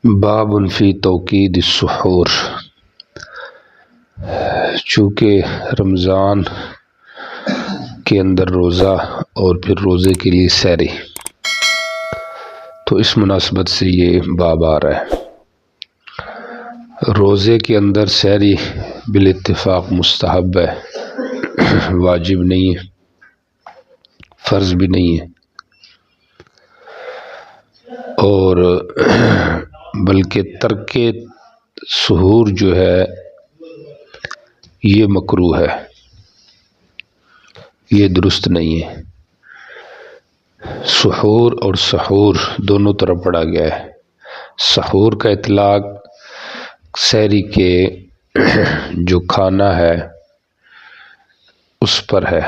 باب فی توقید السحور۔ چونکہ رمضان کے اندر روزہ اور پھر روزے کے لیے سحری، تو اس مناسبت سے یہ باب آ رہا ہے۔ روزے کے اندر سحری بالاتفاق مستحب ہے، واجب نہیں ہے، فرض بھی نہیں ہے، اور بلکہ ترک سحور جو ہے یہ مکروہ ہے، یہ درست نہیں ہے۔ سحور اور سحور دونوں طرف پڑھا گیا ہے۔ سحور کا اطلاق سحری کے جو کھانا ہے اس پر ہے،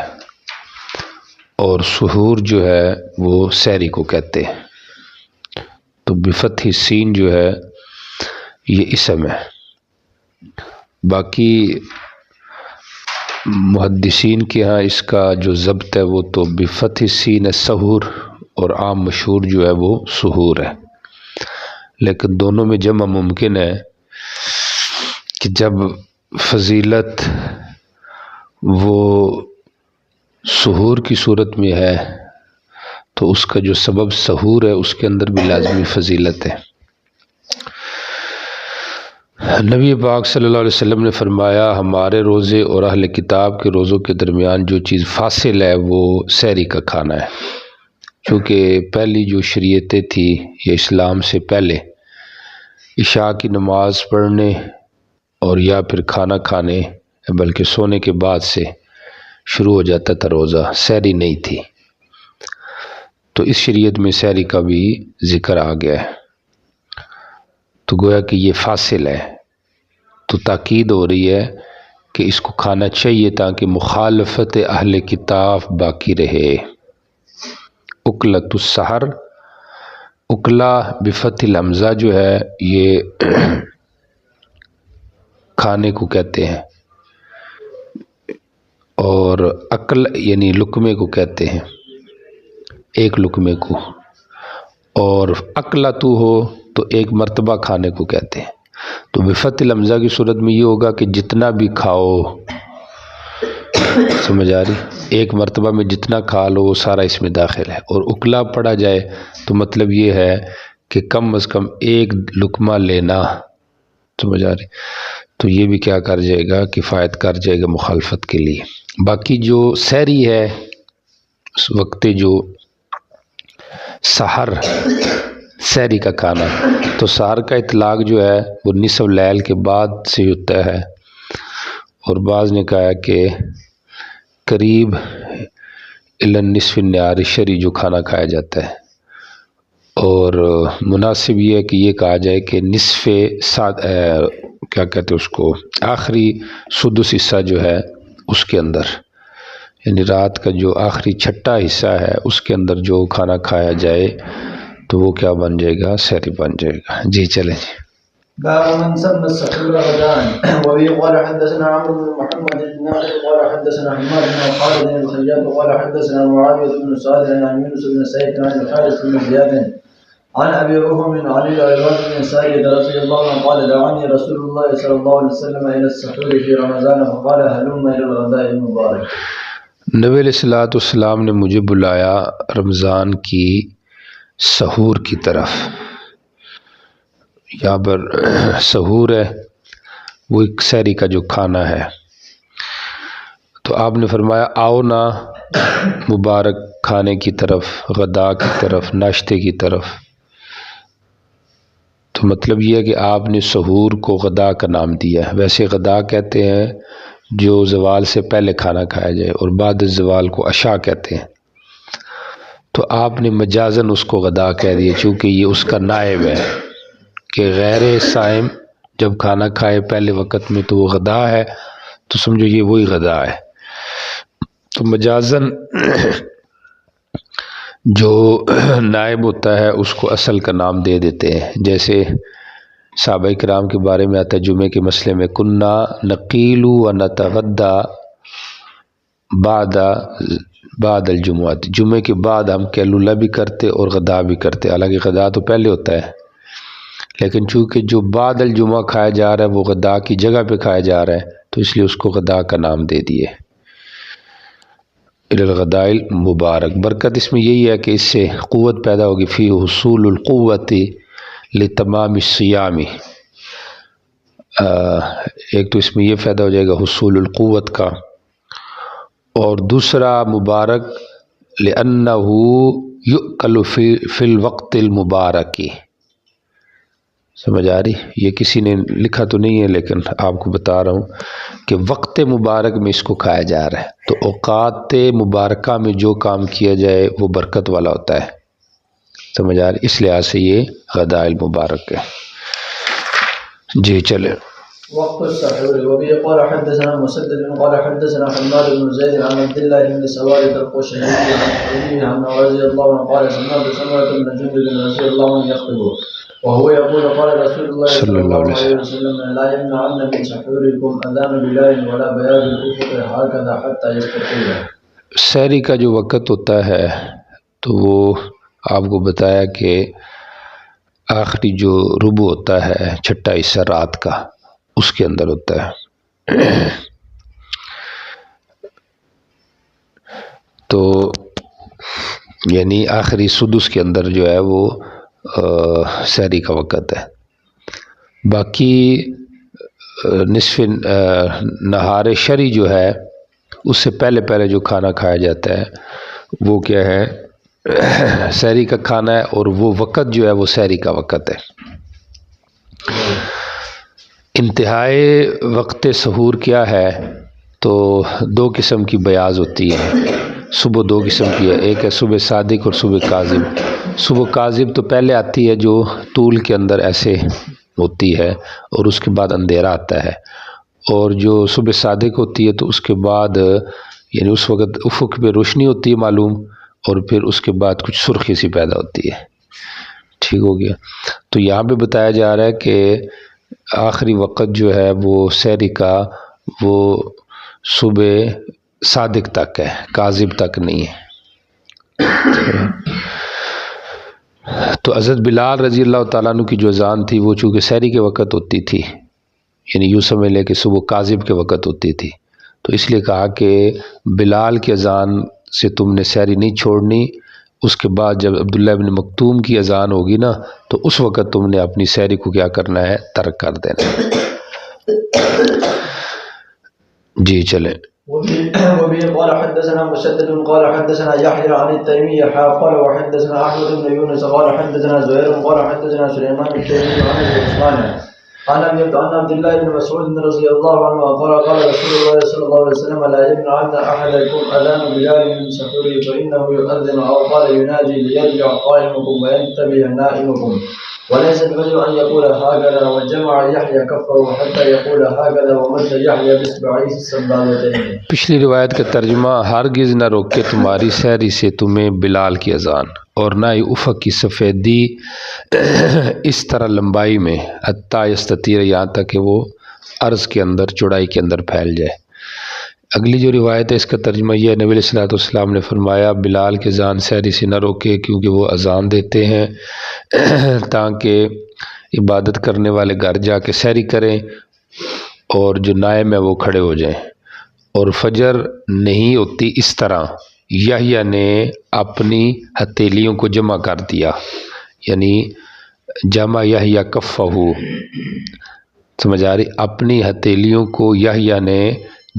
اور سحور جو ہے وہ سحری کو کہتے ہیں۔ تو بفتح سین جو ہے یہ اسم ہے۔ باقی محدثین کے ہاں اس کا جو ضبط ہے وہ تو بفتح سین سحور، اور عام مشہور جو ہے وہ سحور ہے، لیکن دونوں میں جمع ممکن ہے کہ جب فضیلت وہ سحور کی صورت میں ہے تو اس کا جو سبب سحور ہے اس کے اندر بھی لازمی فضیلت ہے۔ نبی پاک صلی اللہ علیہ وسلم نے فرمایا، ہمارے روزے اور اہل کتاب کے روزوں کے درمیان جو چیز فاصل ہے وہ سحری کا کھانا ہے۔ چونکہ پہلی جو شریعتیں تھی یہ اسلام سے پہلے عشاء کی نماز پڑھنے اور یا پھر کھانا کھانے بلکہ سونے کے بعد سے شروع ہو جاتا تھا روزہ، سحری نہیں تھی۔ تو اس شریعت میں سحری کا بھی ذکر آ گیا ہے، تو گویا کہ یہ فاصل ہے، تو تاکید ہو رہی ہے کہ اس کو کھانا چاہیے تاکہ مخالفت اہل کتاب باقی رہے۔ اکلۃ السحر، اکلا بفتح الحمزہ جو ہے یہ کھانے کو کہتے ہیں، اور اکل یعنی لقمے کو کہتے ہیں، ایک لقمے کو، اور اکلتو ہو تو ایک مرتبہ کھانے کو کہتے ہیں۔ تو بفتح الحمزہ کی صورت میں یہ ہوگا کہ جتنا بھی کھاؤ، سمجھ آ رہی، ایک مرتبہ میں جتنا کھا لو وہ سارا اس میں داخل ہے۔ اور اکلا پڑھا جائے تو مطلب یہ ہے کہ کم از کم ایک لقمہ لینا، سمجھ آ رہی، تو یہ بھی کیا کر جائے گا، کفایت کر جائے گا مخالفت کے لیے۔ باقی جو سحری ہے اس وقت جو سحر، سحری کا کھانا، تو سحر کا اطلاق جو ہے وہ نصف اللیل کے بعد سے ہوتا ہے، اور بعض نے کہا کہ قریب الی النصف النہار شری جو کھانا کھایا جاتا ہے، اور مناسب یہ ہے کہ یہ کہا جائے کہ نصف کیا کہتے ہیں اس کو، آخری سدس حصہ جو ہے اس کے اندر، یعنی رات کا جو آخری چھٹا حصہ ہے اس کے اندر جو کھانا کھایا جائے تو وہ کیا بن جائے گا، سحری بن جائے گا۔ جی چلیں جی۔ باب من سمى السحور غداء. وبه قال حدثنا عمرو بن محمد الناقد قال حدثنا حماد بن خالد الخياط قال حدثنا معاوية بن سعد عن يونس بن سعيد عن الحارث بن زياد عن ابي رهم عن العباد بن سعيد رضي الله عنه قال دعاني رسول الله صلى الله عليه وسلم الى السحور في رمضان فقال هلم الى الغداء المبارك. نبی علیہ الصلوۃ والسلام نے مجھے بلایا رمضان کی سحور کی طرف۔ یہاں پر سحور ہے وہ ایک سحری کا جو کھانا ہے، تو آپ نے فرمایا آؤ نا مبارک کھانے کی طرف، غدا کی طرف، ناشتے کی طرف۔ تو مطلب یہ ہے کہ آپ نے سحور کو غدا کا نام دیا ہے۔ ویسے غدا کہتے ہیں جو زوال سے پہلے کھانا کھایا جائے، اور بعد الزوال کو عشاء کہتے ہیں، تو آپ نے مجازن اس کو غدا کہہ دیا، چونکہ یہ اس کا نائب ہے کہ غیر صائم جب کھانا کھائے پہلے وقت میں تو وہ غدا ہے، تو سمجھو یہ وہی غدا ہے۔ تو مجازن جو نائب ہوتا ہے اس کو اصل کا نام دے دیتے ہیں، جیسے صحابہ کرام کے بارے میں آتا ہے جمعے کے مسئلے میں، کننا نقیل و نتغدا بعد الجمعہ، جمعے کے بعد ہم قیلولہ بھی کرتے اور غدا بھی کرتے، حالانکہ غدا تو پہلے ہوتا ہے، لیکن چونکہ جو بعد الجمعہ کھایا جا رہا ہے وہ غدا کی جگہ پہ کھایا جا رہا ہے تو اس لیے اس کو غدا کا نام دے دیے، الغداء المبارک۔ برکت اس میں یہی ہے کہ اس سے قوت پیدا ہوگی، فی حصول القوت لتمام الصیام، ایک تو اس میں یہ فائدہ ہو جائے گا حصول القوت کا، اور دوسرا مبارک لأنہ یؤکل فی الوقت المبارک، سمجھ آ رہی؟ یہ کسی نے لکھا تو نہیں ہے لیکن آپ کو بتا رہا ہوں کہ وقت مبارک میں اس کو کھایا جا رہا ہے، تو اوقات مبارکہ میں جو کام کیا جائے وہ برکت والا ہوتا ہے، سمجھ آ رہی؟ اس لحاظ سے یہ غداء المبارک ہے۔ جی چلے۔ وقت السحور وبه قال حدثنا مسدد قال حدثنا حماد بن زيد عن عبد الله بن سوارة القشيري عن أبيه عن رضي الله عنه قال سمعت سمرة بن جندب رضي الله عنه يخطب وهو يقول قال رسول الله صلى الله عليه وسلم لا يمنعن من سحوركم أذان بلال ولا بياض الأفق هكذا حتى يستيقظ۔ سحری کا جو وقت ہوتا ہے تو وہ آپ کو بتایا کہ آخری جو ربع ہوتا ہے، چھٹا حصہ رات کا، اس کے اندر ہوتا ہے، تو یعنی آخری سدس کے اندر جو ہے وہ سحری کا وقت ہے۔ باقی نصف نہار شرعی جو ہے اس سے پہلے پہلے جو کھانا کھایا جاتا ہے وہ کیا ہے؟ سحری کا کھانا ہے، اور وہ وقت جو ہے وہ سحری کا وقت ہے۔ انتہائی وقت سحور کیا ہے؟ تو دو قسم کی بیاض ہوتی ہے، صبح دو قسم کی ہے، ایک ہے صبح صادق اور صبح کاذب۔ صبح کاذب تو پہلے آتی ہے جو طول کے اندر ایسے ہوتی ہے اور اس کے بعد اندھیرا آتا ہے، اور جو صبح صادق ہوتی ہے تو اس کے بعد یعنی اس وقت افق پہ روشنی ہوتی ہے معلوم، اور پھر اس کے بعد کچھ سرخی سی پیدا ہوتی ہے۔ ٹھیک ہو گیا؟ تو یہاں پہ بتایا جا رہا ہے کہ آخری وقت جو ہے وہ سحری کا وہ صبح صادق تک ہے، کاذب تک نہیں ہے۔ تو حضرت بلال رضی اللہ تعالیٰ عنہ کی جو اذان تھی وہ چونکہ سحری کے وقت ہوتی تھی، یعنی یوں سمجھ لے کہ صبح کاذب کے وقت ہوتی تھی، تو اس لیے کہا کہ بلال کی اذان سے تم نے سحری نہیں چھوڑنی، اس کے بعد جب عبداللہ بن مکتوم کی اذان ہوگی نا تو اس وقت تم نے اپنی سحری کو کیا کرنا ہے؟ ترک کر دینا ہے۔ جی چلیں۔ وبه قال حدثنا مسدد قال حدثنا يحيى عن التيمي قال وحدثنا احمد بن يونس قال حدثنا زهير قال حدثنا سليمان التيمي عن عثمان عن عبد الله بن مسعود رضي الله عنه قال قال رسول الله صلى الله عليه وسلم لا يمنعن احدكم اذان بلال من سحوره فانه يؤذن او قال ينادي ليرجع قائمكم وينتبه نائمكم وليس الرجل ان يقول هكذا وجمع يحيى كفه حتى يقول هكذا ومد يحيى باصبعيه السبابتين۔ پچھلی روایت کا ترجمہ ہرگز نہ روکے تمہاری سحری سے تمہیں بلال کی اذان، اور نہ ہی افق کی سفیدی اس طرح لمبائی میں حتیٰ یستطیع، یہاں تک کہ وہ عرض کے اندر چوڑائی کے اندر پھیل جائے۔ اگلی جو روایت ہے اس کا ترجمہ یہ ہے، نبی علیہ الصلوۃ والسلام نے فرمایا بلال کی اذان سحری سے نہ روکے، کیونکہ وہ اذان دیتے ہیں تاکہ عبادت کرنے والے گھر جا کے سحری کریں اور جو نائم ہے وہ کھڑے ہو جائیں، اور فجر نہیں ہوتی اس طرح۔ یحییٰ نے اپنی ہتھیلیوں کو جمع کر دیا، یعنی جمع یحییٰ کفہ، سمجھ آ رہی؟ اپنی ہتھیلیوں کو یحییٰ نے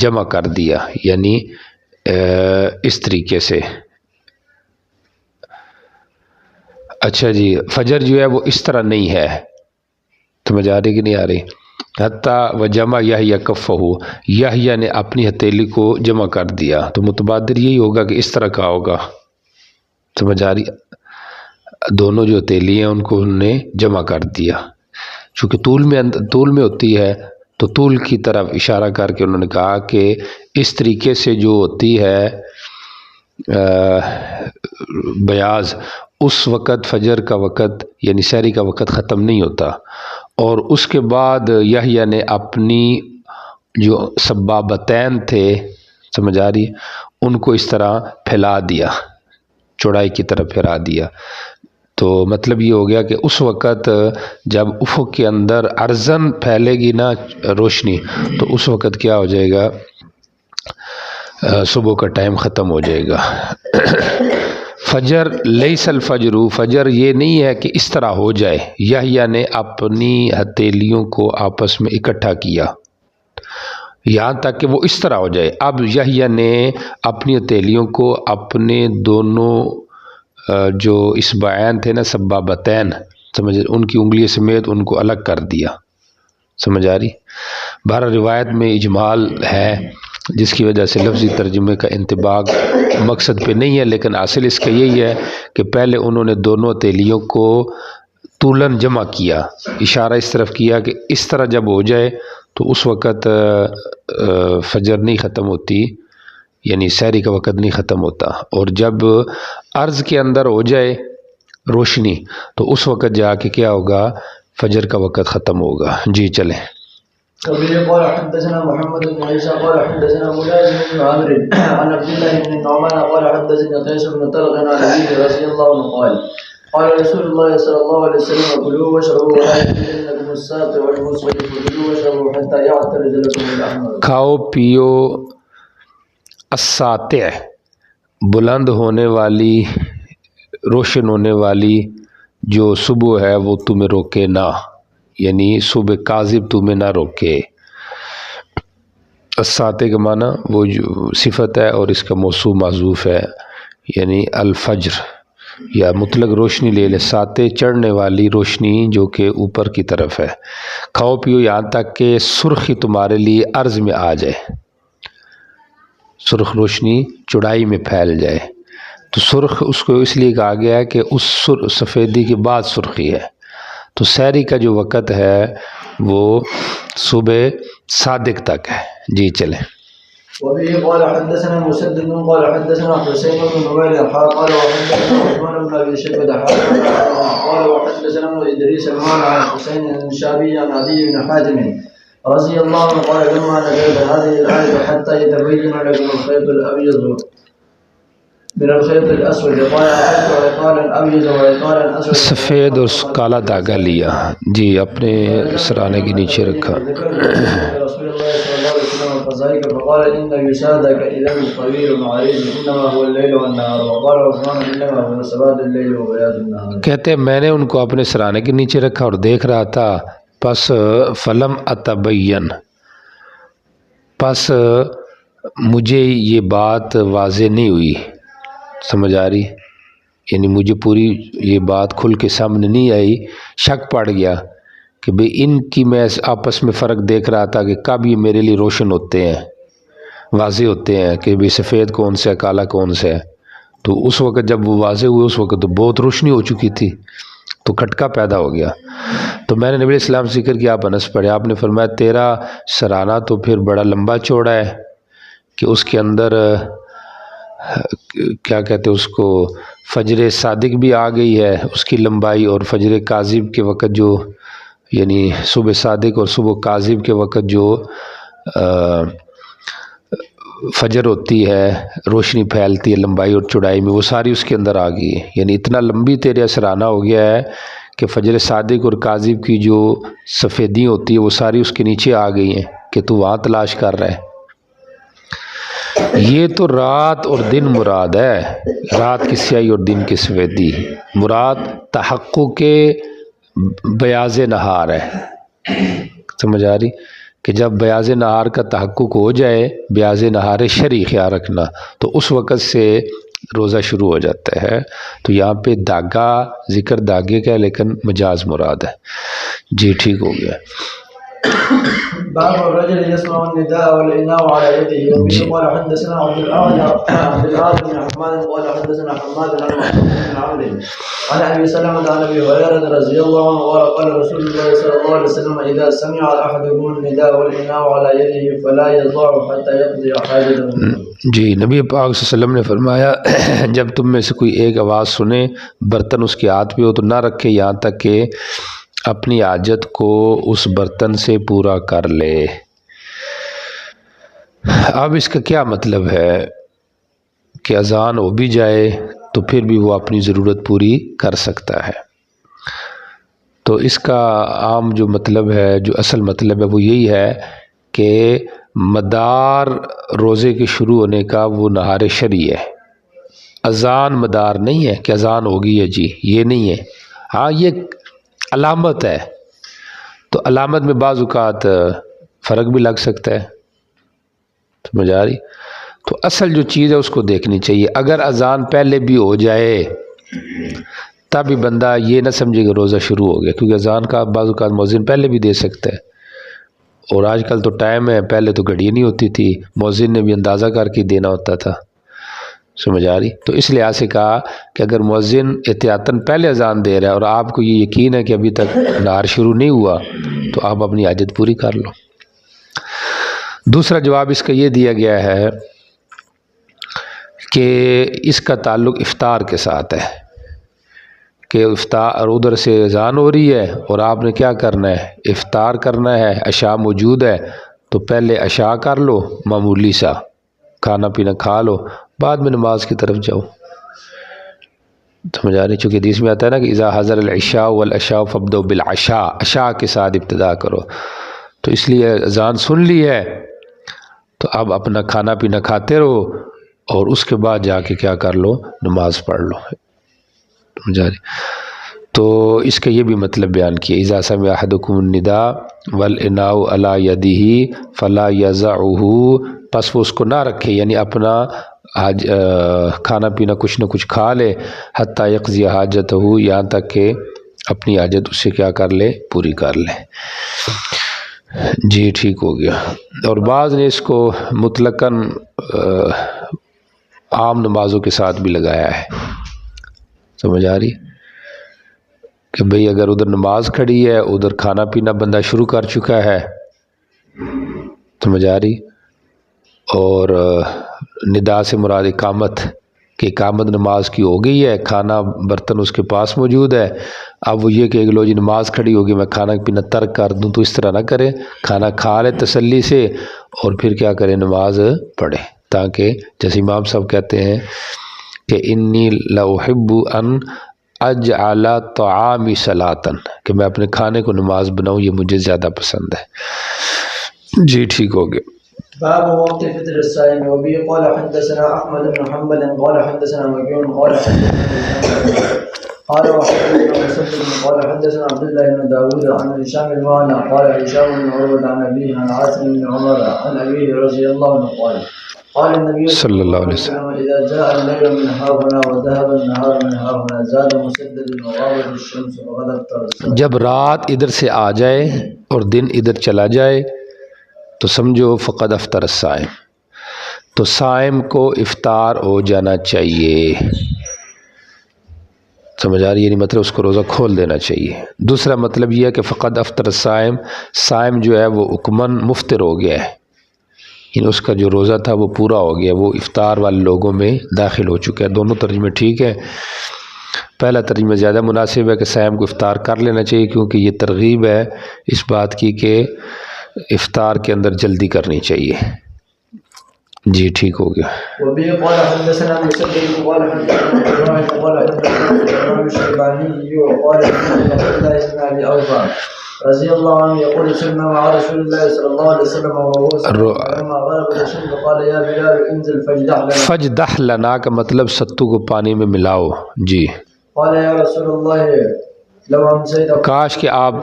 جمع کر دیا، یعنی اس طریقے سے۔ اچھا جی، فجر جو ہے وہ اس طرح نہیں ہے، سمجھ آ رہی کہ نہیں آ رہی؟ حتیٰ و جمع یحییٰ کفہ، یحییٰ نے اپنی ہتھیلی کو جمع کر دیا، تو متبادر یہی ہوگا کہ اس طرح کا ہوگا، سمجھ آ رہی؟ دونوں جو ہتھیلی ہیں ان کو انہوں نے جمع کر دیا، چونکہ طول میں ہوتی ہے تو طول کی طرف اشارہ کر کے انہوں نے کہا کہ اس طریقے سے جو ہوتی ہے بیاض، اس وقت فجر کا وقت یعنی سحری کا وقت ختم نہیں ہوتا، اور اس کے بعد یحییٰ نے اپنی جو سبابتین تھے، سمجھ آ رہی، ان کو اس طرح پھیلا دیا، چوڑائی کی طرف پھیلا دیا، تو مطلب یہ ہو گیا کہ اس وقت جب افق کے اندر ارزن پھیلے گی نا روشنی، تو اس وقت کیا ہو جائے گا، صبح کا ٹائم ختم ہو جائے گا۔ فجر لیس الفجر، فجر یہ نہیں ہے کہ اس طرح ہو جائے۔ یحییٰ نے اپنی ہتھیلیوں کو آپس میں اکٹھا کیا یہاں تک کہ وہ اس طرح ہو جائے۔ اب یحییٰ نے اپنی ہتھیلیوں کو اپنے دونوں جو اصبعین تھے نا، سبابتین، سمجھ، ان کی انگلی سمیت ان کو الگ کر دیا۔ سمجھ آ رہی؟ بہرحال روایت میں اجمال ہے جس کی وجہ سے لفظی ترجمے کا انطباق مقصد پہ نہیں ہے، لیکن اصل اس کا یہی ہے کہ پہلے انہوں نے دونوں ہتھیلیوں کو طولن جمع کیا، اشارہ اس طرف کیا کہ اس طرح جب ہو جائے تو اس وقت فجر نہیں ختم ہوتی، یعنی سحری کا وقت نہیں ختم ہوتا، اور جب عرض کے اندر ہو جائے روشنی تو اس وقت جا کے کیا ہوگا، فجر کا وقت ختم ہوگا۔ جی چلیں۔ وبه قال حدثنا محمد بن عيسى قال حدثنا مجاهد بن عمرو عن عبد الله بن النعمان قال حدثنا قيس بن طلق عن ابي رضي الله عنه قال قال رسول الله صلى الله عليه وسلم كلوا واشربوا ولا يحلنكم الساقي والمسقي كلوا واشربوا حتى يعترض لكم الاحمر۔ کھاؤ پیو، الساطع بلند ہونے والی، روشن ہونے والی جو صبح ہے وہ تمہیں روکے نہ، یعنی صبح کاذب تمہیں نہ روکے۔ الساطع کا معنی وہ جو صفت ہے اور اس کا موصوف محذوف ہے، یعنی الفجر، یا مطلق روشنی لے لے، ساطع چڑھنے والی روشنی جو کہ اوپر کی طرف ہے۔ کھاؤ پیو یہاں تک کہ سرخی تمہارے لیے عرض میں آ جائے، سرخ روشنی چڑھائی میں پھیل جائے۔ تو سرخ اس کو اس لیے کہا گیا ہے کہ اس سفیدی کے بعد سرخی ہے۔ تو سحری کا جو وقت ہے وہ صبح صادق تک ہے۔ جی چلیں۔ وبه قال حدثنا مسدد قال حدثنا حسين بن نويل قال وحدثنا عثمان بن ابي شيبه قال وحدثنا ادريس المعنى عن حسين الشعبي عن عدي بن حاتم رضي الله عنه قال لما نزلت هذه الايه حتى يتبين لكم الخيط الابيض من الخيط الاسود قال اخذت عقالا ابيض وعقالا اسود، سفید اور کالا دھاگا لیا، جی اپنے سرانے کے نیچے رکھا۔ رسول الله صلى الله عليه وسلم فذلك فقال ان يسادك اذا طويل عريض انما هو الليل والنهار، وقال عثمان انما هو سواد الليل وبياض النهار۔ کہتے ہیں میں نے ان کو اپنے سرانے کے نیچے رکھا اور دیکھ رہا تھا، پس فلم اتبین، پس مجھے یہ بات واضح نہیں ہوئی، سمجھ آ رہی، یعنی مجھے پوری یہ بات کھل کے سامنے نہیں آئی، شک پڑ گیا کہ بھئی ان کی میں آپس میں فرق دیکھ رہا تھا کہ کب یہ میرے لیے روشن ہوتے ہیں، واضح ہوتے ہیں کہ بھئی سفید کون سا ہے، کالا کون سا ہے۔ تو اس وقت جب وہ واضح ہوئے اس وقت تو بہت روشنی ہو چکی تھی، تو کھٹکا پیدا ہو گیا۔ تو میں نے نبی علیہ السلام سے ذکر کیا، آپ انس پڑھے، آپ نے فرمایا تیرا سرانہ تو پھر بڑا لمبا چوڑا ہے کہ اس کے اندر کیا کہتے اس کو، فجر صادق بھی آ گئی ہے اس کی لمبائی، اور فجر کاذب کے وقت جو، یعنی صبح صادق اور صبح کاذب کے وقت جو فجر ہوتی ہے، روشنی پھیلتی ہے لمبائی اور چوڑائی میں، وہ ساری اس کے اندر آ گئی ہے، یعنی اتنا لمبی تیرا سرانہ ہو گیا ہے کہ فجر صادق اور کاذب کی جو سفیدی ہوتی ہے وہ ساری اس کے نیچے آ گئی ہیں کہ تو وہاں تلاش کر رہا ہے۔ یہ تو رات اور دن مراد ہے، رات کی سیاہی اور دن کی سفیدی مراد تحقق بیاض نہار ہے۔ سمجھ آ رہی کہ جب بیاض نہار کا تحقق ہو جائے، بیاض نہار شرعی خیال رکھنا، تو اس وقت سے روزہ شروع ہو جاتا ہے۔ تو یہاں پہ دھاگا، ذکر دھاگے کا ہے لیکن مجاز مراد ہے۔ جی ٹھیک ہو گیا۔ باب الرجل يسمع النداء والإناء على يده، وبه قال حدثنا عبد الأعلى بن حماد قال حدثنا حماد عن محمود بن عمرو عن أبي سلمة عن أبي هريرة رضي الله عنه قال قال رسول الله صلى الله عليه وسلم إذا سمع أحدكم النداء والإناء على يده فلا يضع حتى يقضي حاجته۔ جی نبی پاک صلی اللہ علیہ وسلم نے فرمایا جب تم میں سے کوئی ایک آواز سنے، برتن اس کے ہاتھ پہ ہو تو نہ رکھے یہاں تک کہ اپنی حاجت کو اس برتن سے پورا کر لے۔ اب اس کا کیا مطلب ہے کہ اذان ہو بھی جائے تو پھر بھی وہ اپنی ضرورت پوری کر سکتا ہے۔ تو اس کا عام جو مطلب ہے، جو اصل مطلب ہے وہ یہی ہے کہ مدار روزے کے شروع ہونے کا وہ نہار شرعی ہے، اذان مدار نہیں ہے کہ اذان ہوگی ہے جی، یہ نہیں ہے۔ ہاں یہ علامت ہے، تو علامت میں بعض اوقات فرق بھی لگ سکتا ہے، سمجھ آ رہی؟ تو اصل جو چیز ہے اس کو دیکھنی چاہیے۔ اگر اذان پہلے بھی ہو جائے تب بھی بندہ یہ نہ سمجھے کہ روزہ شروع ہو گیا، کیونکہ اذان کا بعض اوقات مؤذن پہلے بھی دے سکتا ہے، اور آج کل تو ٹائم ہے، پہلے تو گھڑی نہیں ہوتی تھی، مؤذن نے بھی اندازہ کر کے دینا ہوتا تھا، سمجھ آ رہی؟ تو اس لحاظ سے کہا کہ اگر مؤذن احتیاطاً پہلے اذان دے رہا ہے اور آپ کو یہ یقین ہے کہ ابھی تک نہار شروع نہیں ہوا، تو آپ اپنی حاجت پوری کر لو۔ دوسرا جواب اس کا یہ دیا گیا ہے کہ اس کا تعلق افطار کے ساتھ ہے، کہ افطار ادھر سے اذان ہو رہی ہے اور آپ نے کیا کرنا ہے، افطار کرنا ہے، عشاء موجود ہے تو پہلے عشاء کر لو، معمولی سا کھانا پینا کھا لو، بعد میں نماز کی طرف جاؤ، سمجھ آ رہی؟ چونکہ حدیث میں آتا ہے نا کہ اذا حضر العشاء والعشاء فابدؤ بالعشاء، عشاء کے ساتھ ابتدا کرو، تو اس لیے اذان سن لی ہے تو اب اپنا کھانا پینا کھاتے رہو اور اس کے بعد جا کے کیا کر لو، نماز پڑھ لو، سمجھ آ رہی؟ تو اس کا یہ بھی مطلب بیان کیا، اذا سمع احدکم النداء والاناء علی یدہ فلا یضعہ، پس وہ اس کو نہ رکھے، یعنی اپنا کھانا پینا کچھ نہ کچھ کھا لے، حتی یقضی حاجتہ، یہاں تک کہ اپنی حاجت اس سے کیا کر لے، پوری کر لے۔ جی ٹھیک ہو گیا۔ اور بعض نے اس کو مطلقاً عام نمازوں کے ساتھ بھی لگایا ہے، سمجھ آ رہی؟ کہ بھئی اگر ادھر نماز کھڑی ہے، ادھر کھانا پینا بندہ شروع کر چکا ہے، سمجھ آ رہی؟ اور ندا سے مراد اقامت، کہ اقامت نماز کی ہو گئی ہے، کھانا برتن اس کے پاس موجود ہے، اب وہ یہ کہ لو جی نماز کھڑی ہوگی میں کھانا پینا ترک کر دوں، تو اس طرح نہ کرے، کھانا کھا لے تسلی سے اور پھر کیا کرے، نماز پڑھے، تاکہ جیسے امام صاحب کہتے ہیں کہ انی لاحب ان اجعل طعامی صلاۃ، کہ میں اپنے کھانے کو نماز بناؤں، یہ مجھے زیادہ پسند ہے۔ جی ٹھیک ہو گیا۔ باب وقت فطر الصائم وبه قال حدثنا احمد بن حنبل قال حدثنا وكيع قال حدثنا قال وحدثنا مسدد قال حدثنا عبد الله بن داود عن هشام المعنى قال هشام بن عروة عن أبيه عن عاصم بن عمر عن أبيه رضي الله عنه قال النبي صلی اللہ علیہ وسلم إذا جاء الليل من هاهنا وذهب النهار من هاهنا زاد مسدد وغابت الشمس وغدت الصبح، جب رات ادھر سے آ جائے اور دن ادھر چلا جائے تو سمجھو فقد افطر الصائم، تو صائم کو افطار ہو جانا چاہیے، سمجھ آ رہی؟ یعنی مطلب اس کو روزہ کھول دینا چاہیے۔ دوسرا مطلب یہ ہے کہ فقد افطر الصائم، صائم جو ہے وہ حکماً مفطر ہو گیا ہے، یعنی اس کا جو روزہ تھا وہ پورا ہو گیا، وہ افطار والے لوگوں میں داخل ہو چکا ہے۔ دونوں ترجمے ٹھیک ہے، پہلا ترجمہ زیادہ مناسب ہے کہ صائم کو افطار کر لینا چاہیے، کیونکہ یہ ترغیب ہے اس بات کی کہ افطار کے اندر جلدی کرنی چاہیے۔ جی ٹھیک ہو گیا۔ وبه قال حدثنا مسدد قال حدثنا ابراهيم قال حدثنا الشيباني قال حدثنا عبد الله بن ابي اوفى رضي الله عنه يقول سرنا مع رسول الله صلى الله عليه وسلم وهو لما غرب الشمس قال يا بلال انزل فاجدح لنا، فجدح لنا کا مطلب ستو کو پانی میں ملاؤ۔ جی قال يا رسول الله لو امسيت کاش کہ آپ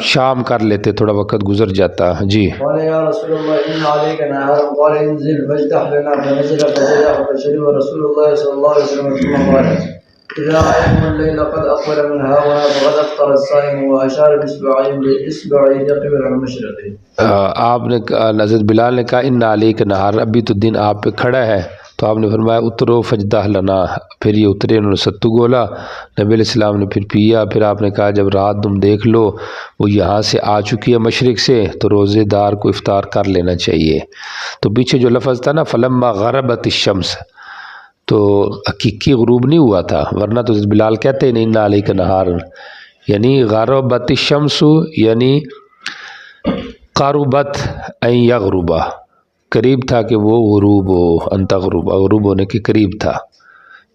شام کر لیتے، تھوڑا وقت گزر جاتا۔ جی قال يا رسول الله ان عليك نهارا قال انزل فاجدح لنا، فنزل فجدح فشرب رسول الله صلى الله عليه وسلم ثم قال اذا رايتم الليل قد اقبل من هاهنا فقد افطر الصائم واشار باصبعه قبل المشرق۔ آپ نے حضرت بلال نے کہا ان علیک نہار، ابھی تو دن آپ پہ کھڑا ہے، تو آپ نے فرمایا اترو فجدہ لنا، پھر یہ اترے، انہوں نے ستو گولا، نبی علیہ السلام نے پھر پیا، پھر آپ نے کہا جب رات تم دیکھ لو وہ یہاں سے آ چکی ہے مشرق سے، تو روزے دار کو افطار کر لینا چاہیے۔ تو پیچھے جو لفظ تھا نا فلما غربت الشمس، تو حقیقی غروب نہیں ہوا تھا، ورنہ تو بلال کہتے ہیں ان علیک نہار، یعنی غربت الشمس یعنی قربت ان یغربا، قریب تھا کہ وہ غروب ہو، ان تغرب، غروب ہونے کے قریب تھا،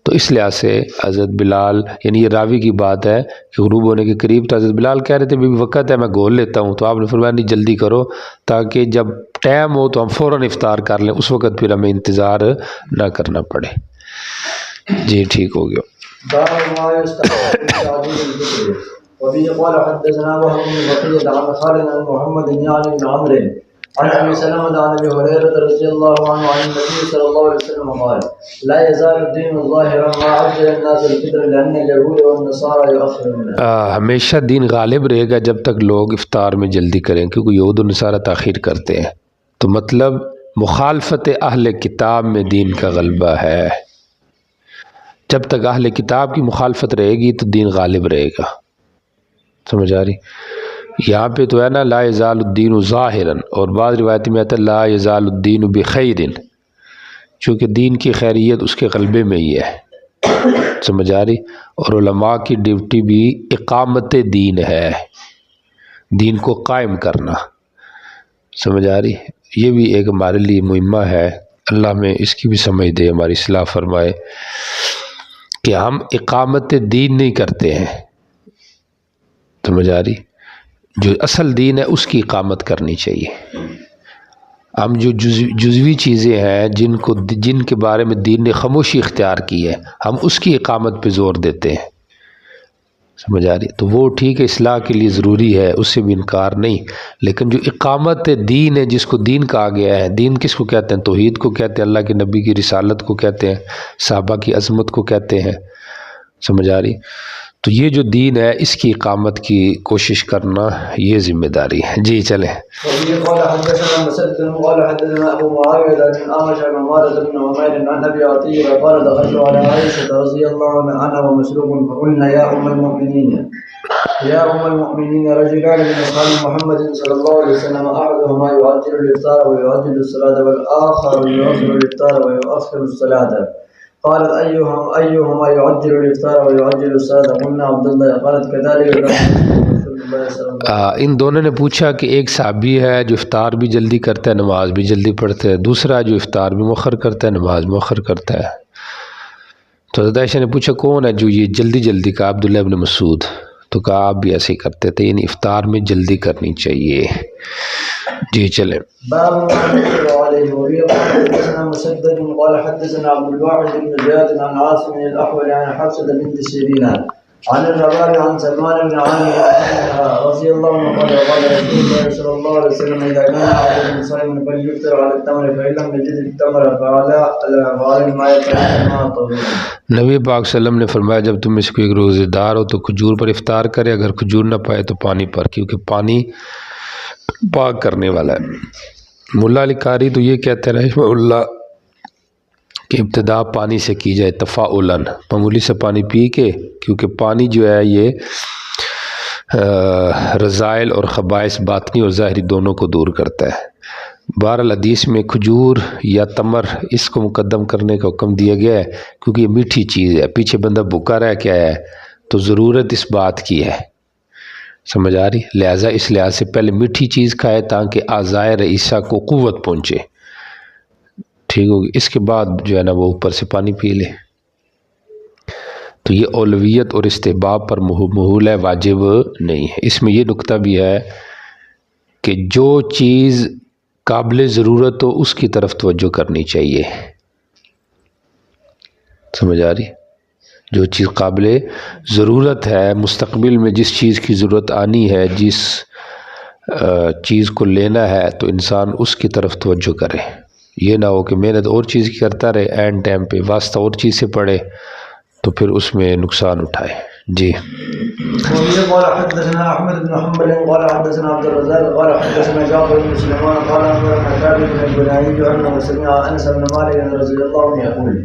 تو اس لحاظ سے حضرت بلال، یعنی یہ راوی کی بات ہے کہ غروب ہونے کے قریب تو حضرت بلال کہہ رہے تھے بھی وقت ہے میں گھول لیتا ہوں، تو آپ نے فرمایا نہیں جلدی کرو تاکہ جب ٹائم ہو تو ہم فوراً افطار کر لیں، اس وقت پھر ہمیں انتظار نہ کرنا پڑے۔ جی ٹھیک ہو گیا۔ باب ما يستحب من تعجيل الفطر وبه قال حدثنا وهب بن بقية عن خالد عن محمد يعني بن عمرو عن ابي سلمة عن ابي هريرة رضي الله عنه عن النبي صلى الله عليه وسلم قال لا يزال الدين ظاهرا ما عجل الناس الفطر لان اليهود والنصارى يؤخرون۔ ہمیشہ دین غالب رہے گا جب تک لوگ افطار میں جلدی کریں، کیونکہ یہود و نصارہ تاخیر کرتے ہیں، تو مطلب مخالفت اہل کتاب میں دین کا غلبہ ہے۔ جب تک اہل کتاب کی مخالفت رہے گی تو دین غالب رہے گا، سمجھ آ رہی؟ یہاں پہ تو ہے نا لا یزال الدین ظاہرا، اور بعض روایت میں آتا ہے لا یزال الدین بخیر، چونکہ دین کی خیریت اس کے غلبے میں ہی ہے، سمجھ آ رہی؟ اور علماء کی ڈیوٹی بھی اقامت دین ہے، دین کو قائم کرنا، سمجھ آ رہی؟ یہ بھی ایک ہمارے لیے مہمہ ہے، اللہ میں اس کی بھی سمجھ دے، ہماری اصلاح فرمائے کہ ہم اقامت دین نہیں کرتے ہیں، سمجھ آ رہی؟ جو اصل دین ہے اس کی اقامت کرنی چاہیے۔ ہم جو جزوی چیزیں ہیں جن کے بارے میں دین نے خاموشی اختیار کی ہے، ہم اس کی اقامت پہ زور دیتے ہیں، سمجھ آ رہی؟ تو وہ ٹھیک ہے، اصلاح کے لیے ضروری ہے، اس سے بھی انکار نہیں، لیکن جو اقامت دین ہے جس کو دین کہا گیا ہے، دین کس کو کہتے ہیں؟ توحید کو کہتے ہیں، اللہ کے نبی کی رسالت کو کہتے ہیں، صحابہ کی عظمت کو کہتے ہیں، سمجھ آ رہی؟ تو یہ جو دین ہے اس کی اقامت کی کوشش کرنا یہ ذمہ داری ہے۔ جی چلیں۔ قال حدثنا مسدد قال حدثنا ابو معاوية عن اعمش عن عمارة بن عمير عن ابي عطية قال دخلت على عائشة رضي الله عنها ومسروق فقلنا يا ام المؤمنين رجلان من اصحاب محمد صلى الله عليه وسلم احدهما يعجل الافطار ويعجل الصلاة والاخر يؤخر الافطار ويؤخر الصلاة قالت ايهما يعجل الافطار ويعجل الصلاة قلنا عبد الله قالت كذلك ان دونوں نے پوچھا کہ ایک صحابی ہے جو افطار بھی جلدی کرتا ہے نماز بھی جلدی پڑھتا ہے، دوسرا جو افطار بھی مؤخر کرتا ہے نماز مؤخر کرتا ہے، تو حضرت عائشہ نے پوچھا کون ہے جو یہ جلدی جلدی کا؟ عبداللہ ابن مسعود، تو کہا آپ بھی ایسے ہی کرتے تھے، یعنی افطار میں جلدی کرنی چاہیے۔ جی چلیں۔ باب عليه وبه حدثنا مسدد قال حدثنا عبد الواحد بن زياد عن عاصم بن الاحول عن حفصة بنت سيرين عن الرباع عن سلمان بن عامر رضي الله عنه قال قال رسول الله صلى الله عليه وسلم اذا كان احدكم صائما فليفطر على التمر فان لم يجد التمر فعلى الماء فانما طهور۔ نبی پاک صلی اللہ علیہ وسلم نے فرمایا جب تم میں سے کوئی روزے دار ہو تو کھجور پر افطار کرے، اگر کھجور نہ پائے تو پانی پر، کیونکہ پانی پاک کرنے والا ہے۔ ملا علی قاری تو یہ کہتے ہیں رحمہ اللہ کہ ابتدا پانی سے کی جائے تفاعلاً، معمولی سے پانی پی کے، کیونکہ پانی جو ہے یہ رذائل اور خبائث باطنی اور ظاہری دونوں کو دور کرتا ہے۔ بہرحال حدیث میں کھجور یا تمر اس کو مقدم کرنے کا حکم دیا گیا ہے کیونکہ یہ میٹھی چیز ہے، پیچھے بندہ بھوکا رہ کے آیا ہے تو ضرورت اس بات کی ہے، سمجھ آ رہی؟ لہٰذا اس لحاظ سے پہلے میٹھی چیز کھائے تاکہ اعضائے رئیسہ کو قوت پہنچے، ٹھیک ہوگی، اس کے بعد جو ہے نا وہ اوپر سے پانی پی لے۔ تو یہ اولویت اور استحباب پر محول ہے، واجب نہیں ہے۔ اس میں یہ نکتہ بھی ہے کہ جو چیز قابل ضرورت ہو اس کی طرف توجہ کرنی چاہیے، سمجھ آ رہی؟ جو چیز قابل ضرورت ہے، مستقبل میں جس چیز کی ضرورت آنی ہے، جس چیز کو لینا ہے تو انسان اس کی طرف توجہ کرے، یہ نہ ہو کہ محنت اور چیز کی کرتا رہے، اینڈ ٹائم پہ واسطہ اور چیز سے پڑے تو پھر اس میں نقصان اٹھائے۔ جی۔ قال حدثنا احمد بن حنبل قال حدثنا عبد الرزاق قال حدثنا جعفر بن سليمان قال اخبرنا ثابت بن البناني انه سمع انس بن مالك رضي الله عنه يقول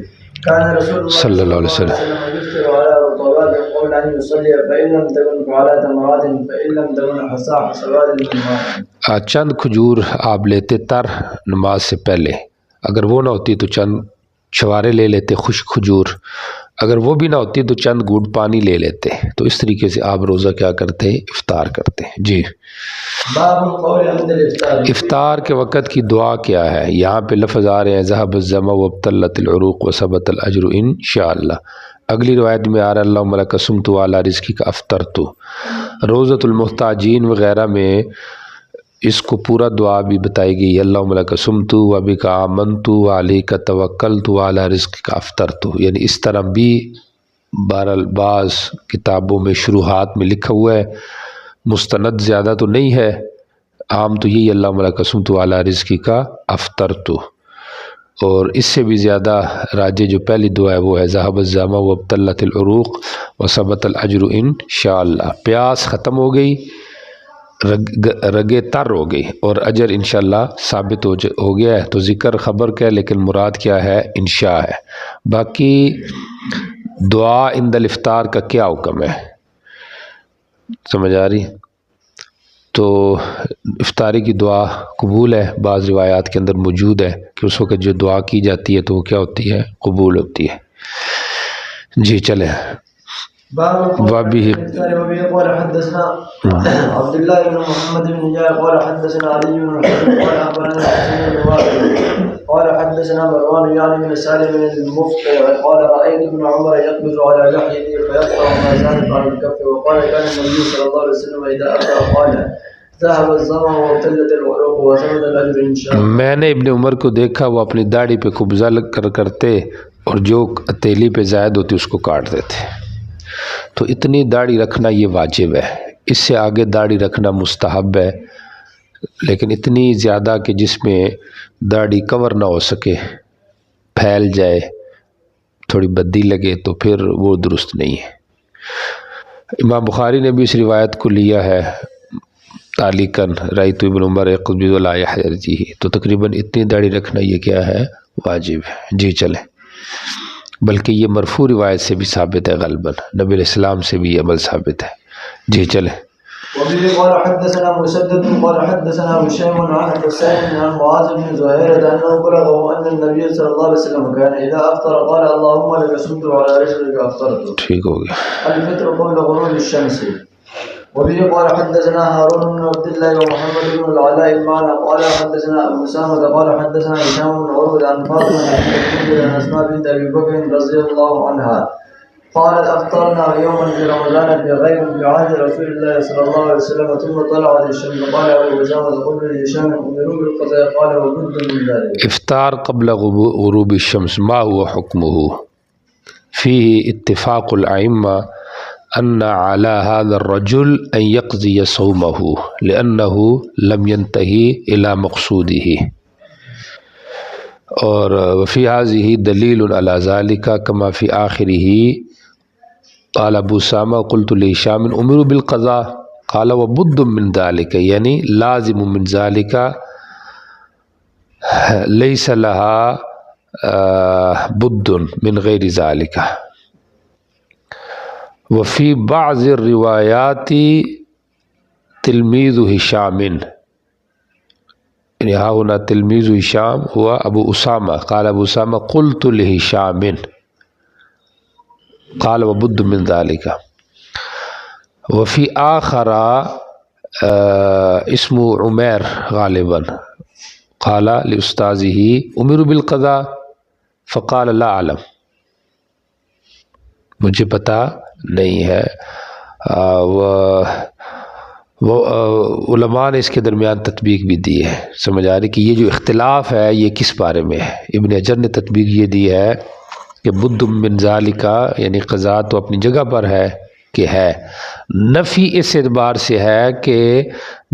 كان رسول الله صلی اللہ علیہ وسلم يفطر على رطبات قبل ان يصلي فان لم تكن فعلى تمرات فان لم تكن حصى حصوات من ماء۔ چند کھجور آپ لیتے تر نماز سے پہلے، اگر وہ نہ ہوتی تو چند چھوارے لے لیتے خشک کھجور، اگر وہ بھی نہ ہوتی تو چند گھونٹ پانی لے لیتے. تو اس طریقے سے آپ روزہ کیا کرتے ہیں؟ افطار کرتے ہیں. جی. باب القول عند الافطار. افطار کے وقت کی دعا کیا ہے؟ یہاں پہ لفظ آ رہے ہیں ذهب الظمأ وابتلت العروق وثبت الاجر انشاءاللہ. اگلی روایت میں آ رہا ہے اللہم لک صمت وعلی رزقک افطرت. روزۃ المحتاجین وغیرہ میں اس کو پورا دعا بھی بتائی گئی. اللہم لک صمت وبک آمنت وعلیک توکلت وعلی رزقک افطرت. یعنی اس طرح بھی بہرحال بعض کتابوں میں شروحات میں لکھا ہوا ہے، مستند زیادہ تو نہیں ہے، عام تو یہی اللہم لک صمت وعلی رزقک افطرت. اور اس سے بھی زیادہ راجح جو پہلی دعا ہے وہ ہے ذهب الظمأ وابتلت العروق وثبت الاجر انشاءاللہ. پیاس ختم ہو گئی، رگے تر ہو گئی اور اجر انشاءاللہ ثابت ہو گیا ہے. تو ذکر خبر کا ہے لیکن مراد کیا ہے؟ انشاء ہے. باقی دعا عند الافطار کا کیا حکم ہے؟ سمجھ آ رہی؟ تو افطاری کی دعا قبول ہے، بعض روایات کے اندر موجود ہے کہ اس وقت جو دعا کی جاتی ہے تو وہ کیا ہوتی ہے؟ قبول ہوتی ہے. جی چلیں. وابی قال حدثنا عبد الله بن محمد بن جابر قال حدثنا علي بن الحسن قال اخبرنا حسين بن واقد قال حدثنا مروان يعني من سالم بن المفقع قال رايت ابن عمر يقبض على لحيته فيقطع ما زالت على الكف وقال كان النبي صلى الله عليه وسلم اذا افطر قال ذهب الظمأ وابتلت العروق وثبت الاجر ان شاء الله. میں نے ابن عمر کو دیکھا وہ اپنی داڑھی پہ قبضہ کرتے اور جو تیلی پہ زائد ہوتی اس کو کاٹ دیتے. تو اتنی داڑھی رکھنا یہ واجب ہے، اس سے آگے داڑھی رکھنا مستحب ہے، لیکن اتنی زیادہ کہ جس میں داڑھی کور نہ ہو سکے، پھیل جائے، تھوڑی بدی لگے تو پھر وہ درست نہیں ہے. امام بخاری نے بھی اس روایت کو لیا ہے تعلیقاً رأیت ابن عمر یقبض لا یحتجی، تو تقریباً اتنی داڑھی رکھنا یہ کیا ہے؟ واجب ہے. جی چلیں. بلکہ یہ مرفوع روایت سے بھی ثابت ہے، غالباً نبی علیہ السلام سے بھی یہ عمل ثابت ہے. جی چلیں. وبه قال حدثنا مسدد قال حدثنا هشام عن حسين عن معاذ بن زهير انه بلغه ان النبي صلى الله عليه وسلم كان اذا افطر قال اللهم لك صمت وعلى رزقك افطرت. ٹھیک ہو گیا. الفطر قبل غروب الشمس. وبه قال حدثنا هارون بن عبد الله ومحمد بن العلاء المعنى قال حدثنا ابو اسامه قال حدثنا هشام بن عروه عن فاطمه بن اسماء بنت ابي بكر رضي الله عنها قالت افطرنا يوما في رمضان بغير بعهد رسول الله صلى الله عليه وسلم ثم طلعت الشمس قال ابو اسامه قلت لهشام امروا بالقضاء قال وبد من ذلك. افطار قبل غروب الشمس ما هو حكمه؟ فيه اتفاق الائمه ان على هذا الرجل ان يقضي صومه لانه لم ينتهي الى مقصوده. اور وفي هذه دلیل على ذلك كما في آخره قال ابو اسامہ قلت لهشام امروا بالقضاء قال وبد من ذلك، یعنی لازم من ذلك ليس لها بد من غیر ذلك. وفي بعض الروایات تلمیذ هشام، یعنی ها هنا تلمیذ هشام هو ابو اسامہ قال ابو اسامہ قلت لهشام قال وبد من ذلك. وفي آخر اسمه عمیر غالبا قال لأستاذه امروا بالقضاء فقال لا اعلم، مجھے پتہ نہیں ہے. وہ علماء نے اس کے درمیان تطبیق بھی دی ہے. سمجھ آ رہی کہ یہ جو اختلاف ہے یہ کس بارے میں ہے؟ ابن حجر نے تطبیق یہ دی ہے کہ بد من ذالک، یعنی قضا تو اپنی جگہ پر ہے کہ ہے، نفی اس اعتبار سے ہے کہ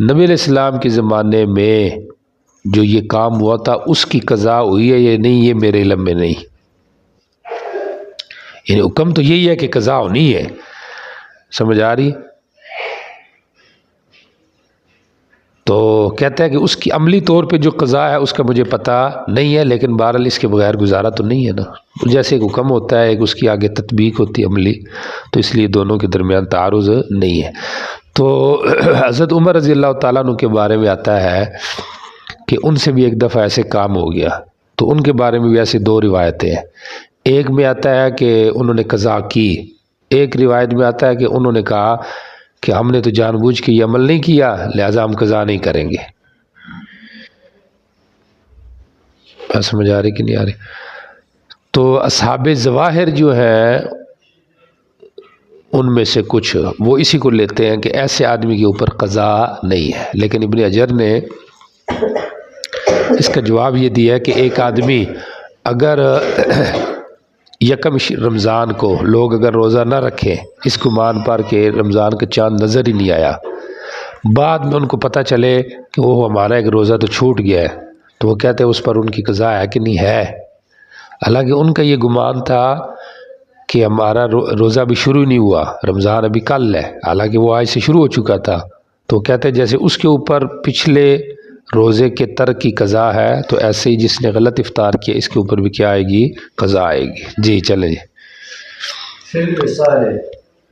نبی علیہ السلام کے زمانے میں جو یہ کام ہوا تھا اس کی قضا ہوئی ہے یا نہیں یہ میرے علم میں نہیں. یعنی حکم تو یہی ہے کہ قضا ہونی ہے. سمجھ آ رہی؟ تو کہتا ہے کہ اس کی عملی طور پہ جو قضا ہے اس کا مجھے پتہ نہیں ہے، لیکن بہرحال اس کے بغیر گزارا تو نہیں ہے نا. جیسے ایک حکم ہوتا ہے ایک اس کی آگے تطبیق ہوتی ہے عملی، تو اس لیے دونوں کے درمیان تعارض نہیں ہے. تو حضرت عمر رضی اللہ تعالیٰ عنہ کے بارے میں آتا ہے کہ ان سے بھی ایک دفعہ ایسے کام ہو گیا، تو ان کے بارے میں بھی ایسے دو روایتیں ہیں. ایک میں آتا ہے کہ انہوں نے قضا کی، ایک روایت میں آتا ہے کہ انہوں نے کہا کہ ہم نے تو جان بوجھ کے یہ عمل نہیں کیا لہذا ہم قضا نہیں کریں گے۔ بات سمجھ آ رہی کہ نہیں آ رہی؟ تو اصحاب ظواہر جو ہیں ان میں سے کچھ وہ اسی کو لیتے ہیں کہ ایسے آدمی کے اوپر قضا نہیں ہے، لیکن ابن حجر نے اس کا جواب یہ دیا ہے کہ ایک آدمی اگر یکم رمضان کو لوگ اگر روزہ نہ رکھیں اس گمان پر کہ رمضان کا چاند نظر ہی نہیں آیا، بعد میں ان کو پتہ چلے کہ وہ ہمارا ایک روزہ تو چھوٹ گیا ہے، تو وہ کہتے ہیں اس پر ان کی قضا ہے کہ نہیں ہے، حالانکہ ان کا یہ گمان تھا کہ ہمارا روزہ بھی شروع نہیں ہوا، رمضان ابھی کل ہے، حالانکہ وہ آج سے شروع ہو چکا تھا، تو کہتے ہیں جیسے اس کے اوپر پچھلے روزے کے ترک کی قضا ہے تو ایسے ہی جس نے غلط افطار کیا اس کے اوپر بھی کیا آئے گی؟ قضا آئے گی۔ جی چلیں جی۔ في الرسالة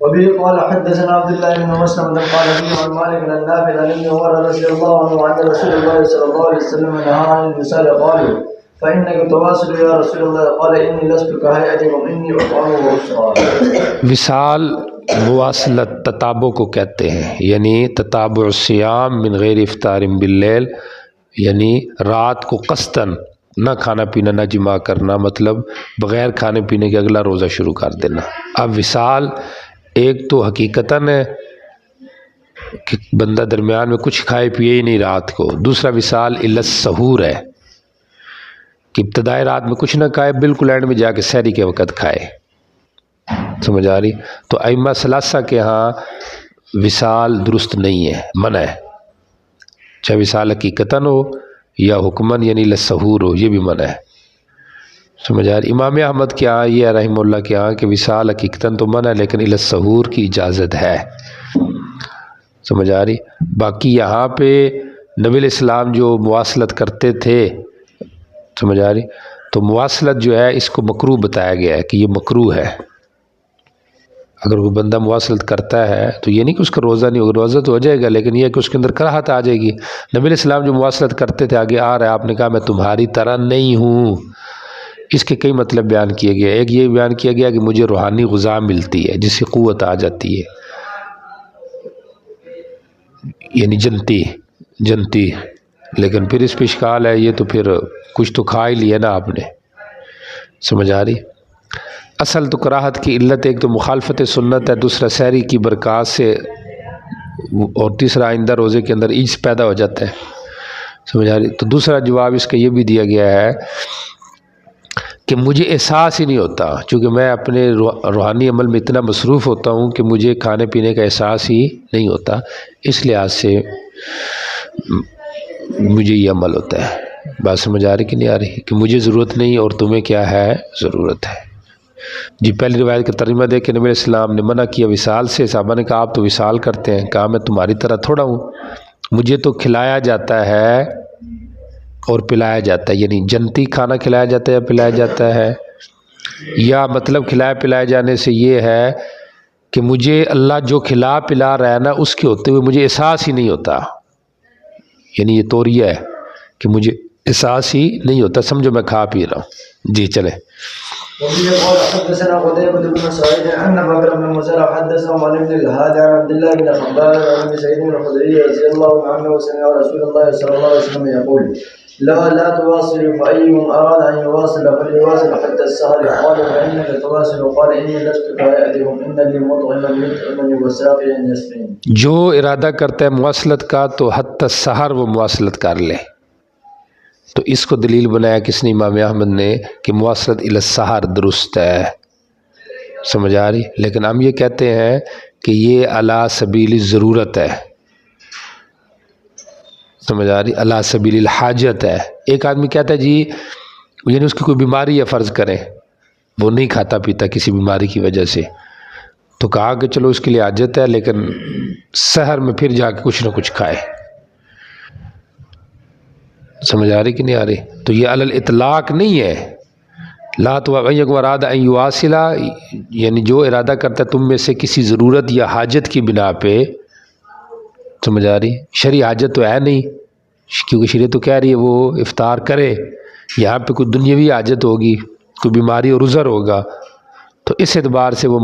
وبه قال حدثنا عبد الله بن مسلم قال به عن مالك عن نافع عن ابن عمر رضي الله عنه عن رسول الله صلى الله عليه وسلم نهى عن الوصال قالوا فإنك تواصل يا رسول الله قال إني لست كهيئتكم إني أطعم وأسرع۔ وصال مواصلت تتابع کو کہتے ہیں، یعنی تتابع الصیام من غیر افطار باللیل، یعنی رات کو قصداً نہ کھانا پینا نہ جماع کرنا، مطلب بغیر کھانے پینے کے اگلا روزہ شروع کر دینا۔ اب وصال ایک تو حقیقتاً ہے کہ بندہ درمیان میں کچھ کھائے پیے ہی نہیں رات کو، دوسرا وصال الی السحور ہے کہ ابتدائی رات میں کچھ نہ کھائے، بالکل اینڈ میں جا کے سحری کے وقت کھائے۔ سمجھ آ رہی؟ تو ائمہ ثلاثہ کے ہاں وصال درست نہیں ہے، منع ہے، چاہے وصال حقیقتاً ہو یا حکماً یعنی لسحور ہو، یہ بھی منع ہے۔ سمجھ آ رہی؟ امام احمد کے ہاں یہ رحمہ اللہ کے ہاں کہ وصال حقیقتاً تو منع ہے لیکن لسحور کی اجازت ہے۔ سمجھ آ رہی؟ باقی یہاں پہ نبی علیہ السلام جو مواصلت کرتے تھے، سمجھ آ رہی؟ تو مواصلت جو ہے اس کو مکروہ بتایا گیا ہے کہ یہ مکروہ ہے۔ اگر کوئی بندہ مواصلت کرتا ہے تو یہ نہیں کہ اس کا روزہ نہیں ہوگا، روزہ تو ہو جائے گا، لیکن یہ کہ اس کے اندر کراہت آ جائے گی۔ نبی علیہ السلام جو مواصلت کرتے تھے آگے آ رہا ہے، آپ نے کہا میں تمہاری طرح نہیں ہوں، اس کے کئی مطلب بیان کیے گئے۔ ایک یہ بیان کیا گیا کہ مجھے روحانی غذا ملتی ہے جس سے قوت آ جاتی ہے، یعنی جنتی، لیکن پھر اس پہ اشکال ہے، یہ تو پھر کچھ تو کھا ہی لیا نا آپ نے۔ سمجھ آ رہی؟ اصل تو کراہت کی علت ایک تو مخالفت سنت ہے، دوسرا سحری کی برکات سے، اور تیسرا آئندہ روزے کے اندر عجز پیدا ہو جاتا ہے۔ سمجھ آ رہی؟ تو دوسرا جواب اس کا یہ بھی دیا گیا ہے کہ مجھے احساس ہی نہیں ہوتا، چونکہ میں اپنے روحانی عمل میں اتنا مصروف ہوتا ہوں کہ مجھے کھانے پینے کا احساس ہی نہیں ہوتا، اس لحاظ سے مجھے یہ عمل ہوتا ہے۔ بات سمجھ آ رہی کہ نہیں آ رہی؟ کہ مجھے ضرورت نہیں اور تمہیں کیا ہے؟ ضرورت ہے۔ جی پہلی روایت کا ترجمہ دیکھ کے نبی علیہ السلام نے منع کیا وصال سے۔ صحابہ نے کہا آپ تو وصال کرتے ہیں، کہا میں تمہاری طرح تھوڑا ہوں، مجھے تو کھلایا جاتا ہے اور پلایا جاتا ہے، یعنی جنتی کھانا کھلایا جاتا ہے یا پلایا جاتا ہے، یا مطلب کھلایا پلائے جانے سے یہ ہے کہ مجھے اللہ جو کھلا پلا رہا ہے نا اس کے ہوتے ہوئے مجھے احساس ہی نہیں ہوتا، یعنی یہ توریہ ہے کہ مجھے احساس ہی نہیں ہوتا، سمجھو میں کھا پی رہا ہوں۔ جی چلے۔ وفيه قال حدثنا قتيبة بن سعيد أن بكر بن مزرع حدثهم عن ابن الهادي عن عبد الله بن خباب عن ابي سعيد الخدري رضي الله عنه سمع رسول الله صلى الله عليه وسلم يقول لا تواصلوا فأيهم أراد أن يواصل فليواصل حتى السهر قال فإنك تواصل قال إني لست كهيئتكم إن لي مطعما يطعمني وساقيا يسقين۔ جو ارادہ کرتا ہے مواصلت کا تو حتی السحر وہ مواصلت کر لے، تو اس کو دلیل بنایا کس نے؟ امام احمد نے، کہ مواصلت الی السحر درست ہے۔ سمجھ آ رہی؟ لیکن ہم یہ کہتے ہیں کہ یہ علی سبیل ضرورت ہے، سمجھ آ رہی؟ علی سبیل الحاجت ہے۔ ایک آدمی کہتا ہے جی یعنی اس کی کوئی بیماری ہے، فرض کریں وہ نہیں کھاتا پیتا کسی بیماری کی وجہ سے، تو کہا کہ چلو اس کے لیے حاجت ہے لیکن سحر میں پھر جا کے کچھ نہ کچھ کھائے۔ سمجھ آ رہی کہ نہیں آ رہی؟ تو یہ علی الاطلاق نہیں ہے۔ لا تو اراد ان یواصل، یعنی جو ارادہ کرتا ہے تم میں سے کسی ضرورت یا حاجت کی بنا پہ، سمجھ آ رہی؟ شرعی حاجت تو ہے نہیں، کیونکہ شریعت تو کہہ رہی ہے وہ افطار کرے، یہاں پہ کوئی دنیاوی حاجت ہوگی کوئی بیماری اور عذر ہوگا تو اس اعتبار سے وہ